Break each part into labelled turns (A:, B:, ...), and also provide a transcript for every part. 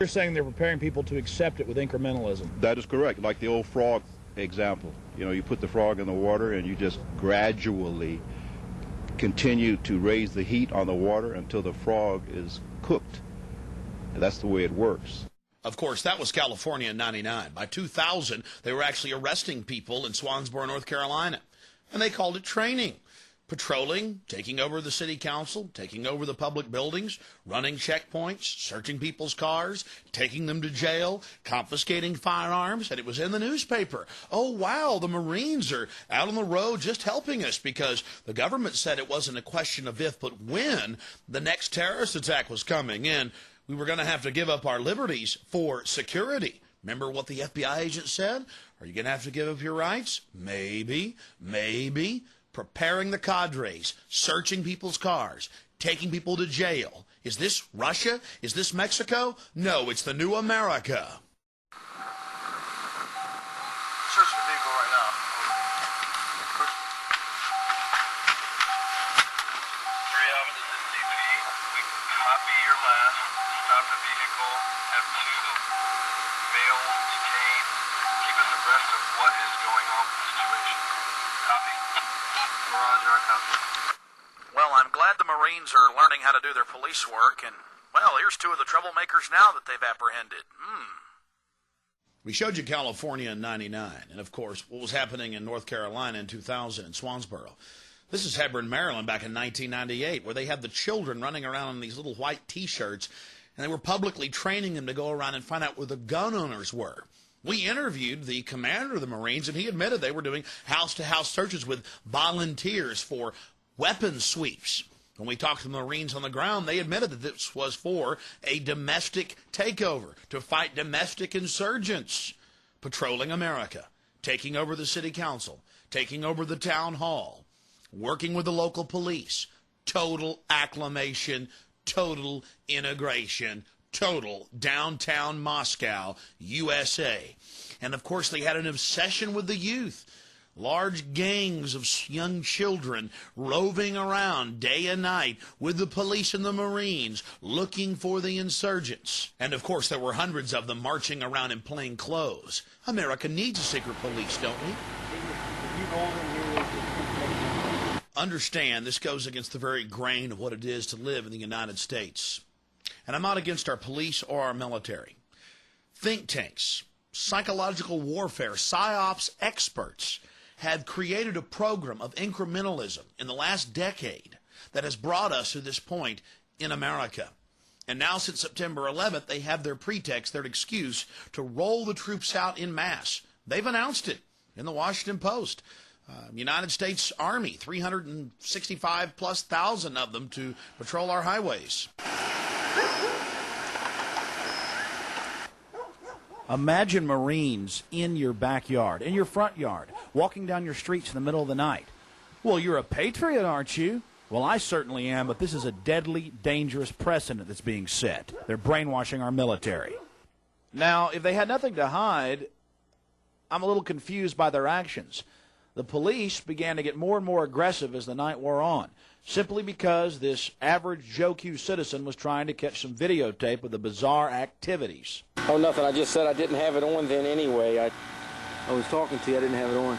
A: You're saying they're preparing people to accept it with incrementalism.
B: That is correct. Like the old frog example. You know, you put the frog in the water and you just gradually continue to raise the heat on the water until the frog is cooked. And that's the way it works.
C: Of course, that was California in '99. By 2000, they were actually arresting people in Swansboro, North Carolina. And they called it training. Patrolling, taking over the city council, taking over the public buildings, running checkpoints, searching people's cars, taking them to jail, confiscating firearms, and it was in the newspaper. Oh, wow, the Marines are out on the road just helping us because the government said it wasn't a question of if, but when the next terrorist attack was coming in. We were going to have to give up our liberties for security. Remember what the FBI agent said? Are you going to have to give up your rights? Maybe, maybe. Preparing the cadres, searching people's cars, taking people to jail. Is this Russia? Is this Mexico? No, it's the new America.
D: Search the vehicle right now. 3 Alpha, this is CP. We copy your last. Stop the vehicle. Have 2 male detained. Keep us abreast of what is going on with the situation. Copy? Roger, I copy.
E: Well, I'm glad the Marines are learning how to do their police work, and, well, here's 2 of the troublemakers now that they've apprehended.
C: We showed you California in '99, and of course, what was happening in North Carolina in 2000 in Swansboro. This is Hebron, Maryland, back in 1998, where they had the children running around in these little white T-shirts, and they were publicly training them to go around and find out where the gun owners were. We interviewed the commander of the Marines, and he admitted they were doing house-to-house searches with volunteers for weapons sweeps. When we talked to the Marines on the ground, they admitted that this was for a domestic takeover, to fight domestic insurgents, patrolling America, taking over the city council, taking over the town hall, working with the local police, total acclimation, total integration, total downtown Moscow, USA. And of course they had an obsession with the youth. Large gangs of young children roving around day and night with the police and the Marines looking for the insurgents. And of course there were hundreds of them marching around in plain clothes. America needs a secret police, don't we? Understand, this goes against the very grain of what it is to live in the United States. And I'm not against our police or our military. Think tanks, psychological warfare, psyops experts have created a program of incrementalism in the last decade that has brought us to this point in America. And now since September 11th, they have their pretext, their excuse to roll the troops out en masse. They've announced it in the Washington Post. United States Army, 365+ thousand of them to patrol our highways.
F: Imagine Marines in your backyard, in your front yard, walking down your streets in the middle of the night. Well, you're a patriot, aren't you? Well, I certainly am, but this is a deadly, dangerous precedent that's being set. They're brainwashing our military. Now, if they had nothing to hide, I'm a little confused by their actions. The police began to get more and more aggressive as the night wore on, simply because this average Joe Q citizen was trying to catch some videotape of the bizarre activities.
G: Oh, nothing. I just said I didn't have it on then anyway. I was talking to you. I didn't have it on.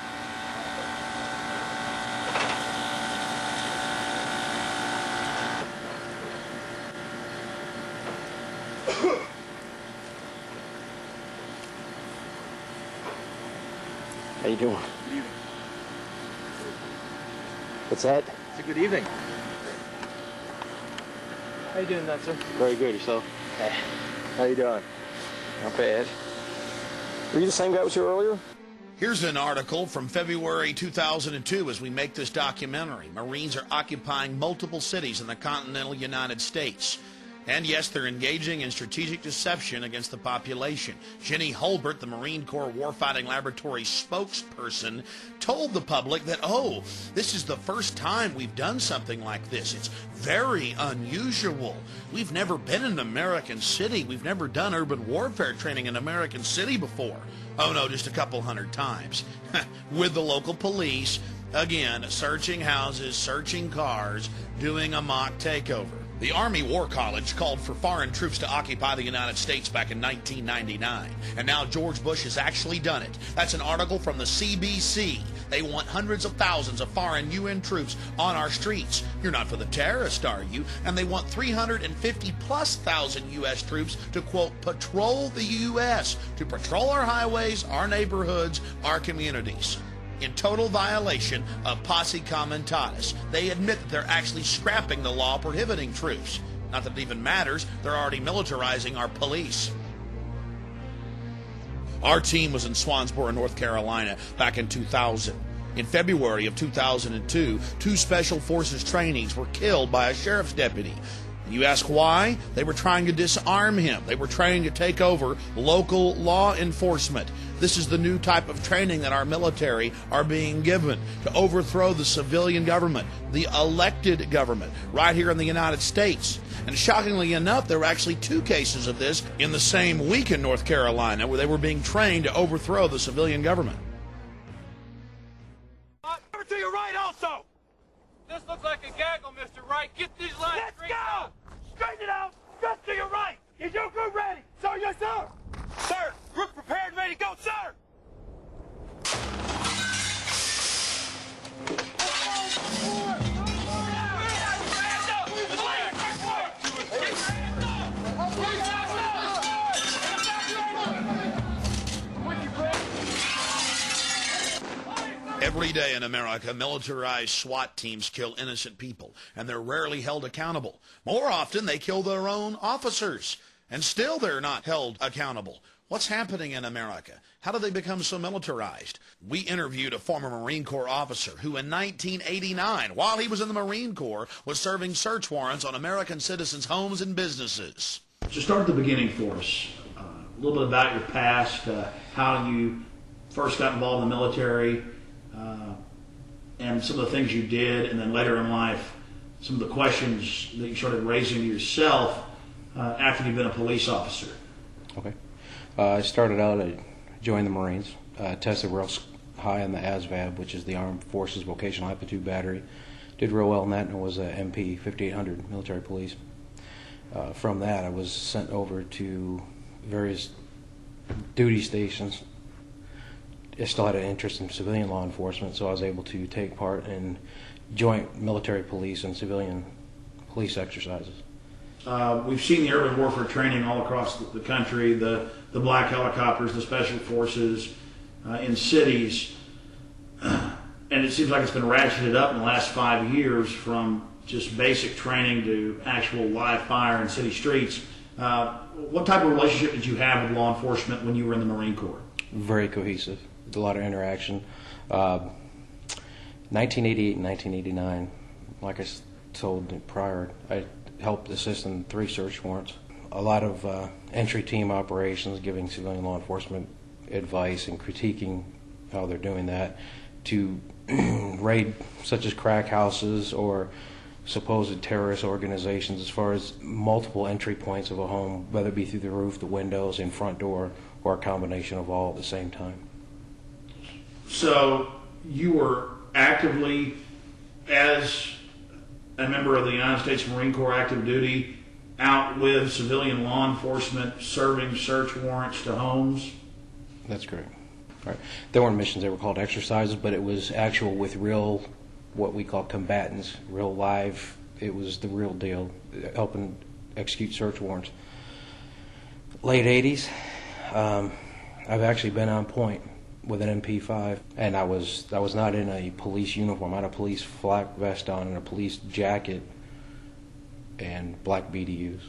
G: How you doing? What's that?
H: It's a good evening. How you doing, sir?
G: Very good. Yourself?
H: Hey.
G: How you doing? Not bad. Were you the same guy that was here earlier?
C: Here's an article from February 2002 as we make this documentary. Marines are occupying multiple cities in the continental United States. And yes, they're engaging in strategic deception against the population. Jenny Holbert, the Marine Corps Warfighting Laboratory spokesperson, told the public that, oh, this is the first time we've done something like this. It's very unusual. We've never been in an American city. We've never done urban warfare training in an American city before. Oh, no, just a couple hundred times. With the local police, again, searching houses, searching cars, doing a mock takeover. The Army War College called for foreign troops to occupy the United States back in 1999, and now George Bush has actually done it. That's an article from the CBC. They want hundreds of thousands of foreign UN troops on our streets. You're not for the terrorists, are you? And they want 350,000+ U.S. troops to, quote, patrol the U.S., to patrol our highways, our neighborhoods, our communities. In total violation of posse comitatus. They admit that they're actually scrapping the law prohibiting troops. Not that it even matters, they're already militarizing our police. Our team was in Swansboro, North Carolina back in 2000. In February of 2002, 2 Special Forces trainees were killed by a sheriff's deputy. And you ask why? They were trying to disarm him. They were trying to take over local law enforcement. This is the new type of training that our military are being given to overthrow the civilian government, the elected government, right here in the United States. And shockingly enough, there were actually 2 cases of this in the same week in North Carolina where they were being trained to overthrow the civilian government.
I: Over to your right also! This looks like a gaggle, Mr. Wright. Get these lines straight out! Straighten it out! Just to your right! Is your group ready? Sir, yes, sir! Sir, group prepared and ready to go, sir!
C: Every day in America, militarized SWAT teams kill innocent people, and they're rarely held accountable. More often, they kill their own officers, and still they're not held accountable. What's happening in America? How did they become so militarized? We interviewed a former Marine Corps officer who in 1989, while he was in the Marine Corps, was serving search warrants on American citizens' homes and businesses.
F: So start at the beginning for us. A little bit about your past, how you first got involved in the military, and some of the things you did, and then later in life, some of the questions that you started raising to yourself after you've been a police officer.
J: Okay. I started out, I joined the Marines, tested real high on the ASVAB, which is the Armed Forces Vocational Aptitude Battery. Did real well in that, and was a MP 5800 military police. From that, I was sent over to various duty stations. I still had an interest in civilian law enforcement, so I was able to take part in joint military police and civilian police exercises.
F: We've seen the urban warfare training all across the country, the black helicopters, the special forces in cities, and it seems like it's been ratcheted up in the last 5 years from just basic training to actual live fire in city streets. What type of relationship did you have with law enforcement when you were in the Marine Corps?
J: Very cohesive, a lot of interaction. 1988 and 1989, like I told prior, I helped assist in 3 search warrants. A lot of entry team operations, giving civilian law enforcement advice and critiquing how they're doing that, to raid such as crack houses or supposed terrorist organizations as far as multiple entry points of a home, whether it be through the roof, the windows, and front door, or a combination of all at the same time.
F: So you were actively, as a member of the United States Marine Corps active duty, out with civilian law enforcement serving search warrants to homes?
J: That's correct. Right. There weren't missions, they were called exercises, but it was actual with real, what we call combatants, real live. It was the real deal, helping execute search warrants. Late 80s, I've actually been on point with an MP5, and I was not in a police uniform. I had a police flak vest on and a police jacket and black BDUs.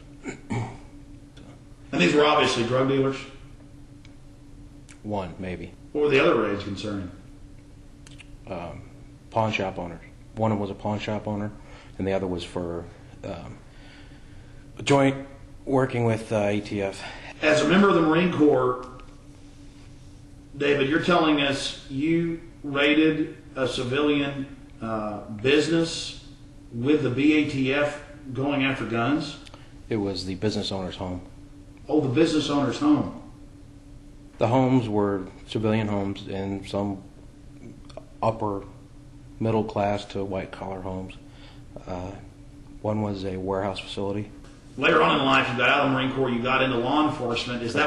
F: And these were obviously drug dealers?
J: One, maybe.
F: What were the other raids concerning?
J: Pawn shop owners. One was a pawn shop owner, and the other was for joint working with ATF.
F: As a member of the Marine Corps, David, you're telling us you raided a civilian business with the BATF going after guns?
J: It was the business owner's home.
F: Oh, the business owner's home.
J: The homes were civilian homes and some upper middle class to white collar homes. One was a warehouse facility.
F: Later on in life, you got out of the Marine Corps, you got into law enforcement. Is that